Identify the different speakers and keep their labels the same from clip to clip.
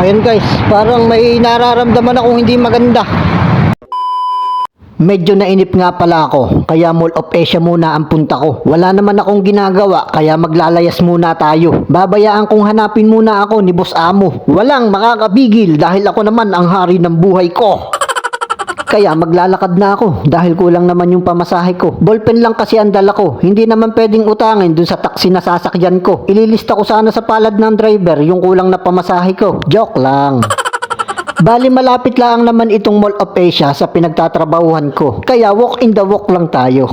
Speaker 1: Ayun guys, parang may nararamdaman akong hindi maganda. Medyo nainip nga pala ako, kaya Mall of Asia muna ang punta ko. Wala naman akong ginagawa, kaya maglalayas muna tayo. Babayaan kong hanapin muna ako ni Boss Amo. Walang makakabigil dahil ako naman ang hari ng buhay ko. Kaya maglalakad na ako dahil kulang naman yung pamasahe ko. Ballpen lang kasi ang dala ko. Hindi naman pwedeng utangin dun sa taxi na sasakyan ko. Ililista ko sana sa palad ng driver yung kulang na pamasahe ko. Joke lang. Bali malapit lang naman itong Mall of Asia sa pinagtatrabahuhan ko. Kaya walk in the walk lang tayo.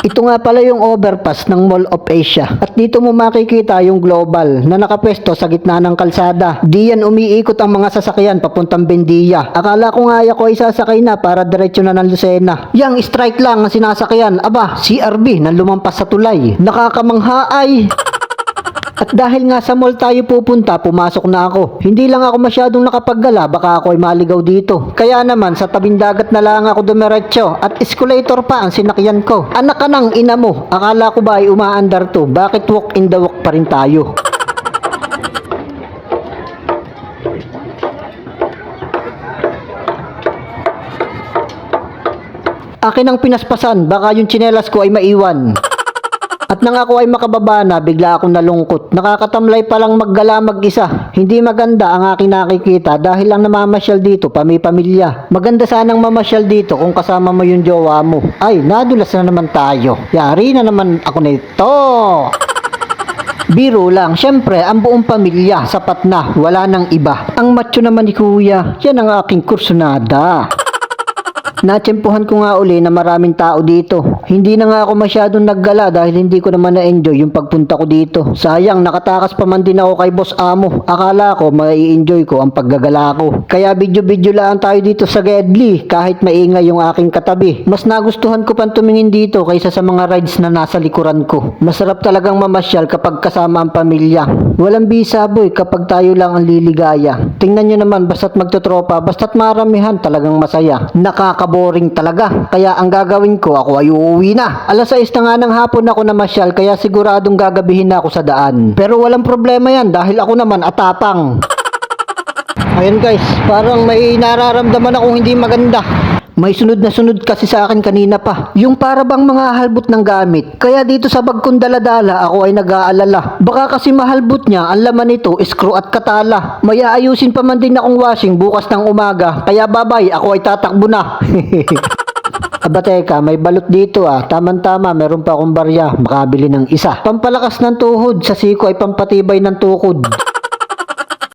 Speaker 1: Ito nga pala yung overpass ng Mall of Asia. At dito mo makikita yung Global na nakapwesto sa gitna ng kalsada. Di yan umiikot ang mga sasakyan papuntang Bendia. Akala ko nga ako ay sasakay na para diretso na ng Lucena. Yang strike lang ang sinasakyan. Aba, CRB na lumampas sa tulay. Nakakamangha ay. At dahil nga sa mall tayo pupunta, pumasok na ako. Hindi lang ako masyadong nakapaggala, baka ako ay maligaw dito. Kaya naman, sa tabing dagat na lang ako dumiretso at escalator pa ang sinakyan ko. Anak ka ng ina mo, akala ko ba ay umaandar to? Bakit walk in the walk pa rin tayo? Akin ang pinaspasan, baka yung tsinelas ko ay maiwan. At nang ako ay makababa na, bigla akong nalungkot. Nakakatamlay palang maggala mag-isa. Hindi maganda ang aking nakikita dahil lang namamasyal dito, pamilya. Maganda sanang mamasyal dito kung kasama mo yung jowa mo. Ay, nadulas na naman tayo. Yari na naman ako nito. Biro lang, syempre, ang buong pamilya, sapat na, wala nang iba. Ang macho naman ni Kuya, yan ang aking kursunada. Natsempuhan ko nga uli na maraming tao dito. Hindi na nga ako masyadong naggala dahil hindi ko naman na-enjoy yung pagpunta ko dito. Sayang, nakatakas pa man din ako kay Boss Amo. Akala ko mai-enjoy ko ang paggagala ko. Kaya video-video lang tayo dito sa Gedli kahit maingay yung aking katabi. Mas nagustuhan ko pang tumingin dito kaysa sa mga rides na nasa likuran ko. Masarap talagang mamasyal kapag kasama ang pamilya. Walang bisa boy kapag tayo lang ang liligaya. Tingnan nyo naman, basta't magtotropa, basta't maramihan, talagang masaya. Nakakaboring talaga. Kaya ang gagawin ko, ako ay uuwi na. Alas 6 na nga ng hapon ako namasyal, kaya siguradong gagabihin na ako sa daan. Pero walang problema yan dahil ako naman atapang. Ayun guys, parang may nararamdaman akong hindi maganda. May sunod na sunod kasi sa akin kanina pa. Yung para bang mga halbot ng gamit. Kaya dito sa bag kong daladala, ako ay nag-aalala. Baka kasi mahalbot niya, ang laman nito, screw at katala. May aayusin pa man din akong washing bukas ng umaga. Kaya babay, ako ay tatakbo na. Aba teka, may balot dito ah. Tama-tama, meron pa akong barya. Makabili ng isa. Pampalakas ng tuhod, sa siko ay pampatibay ng tukod.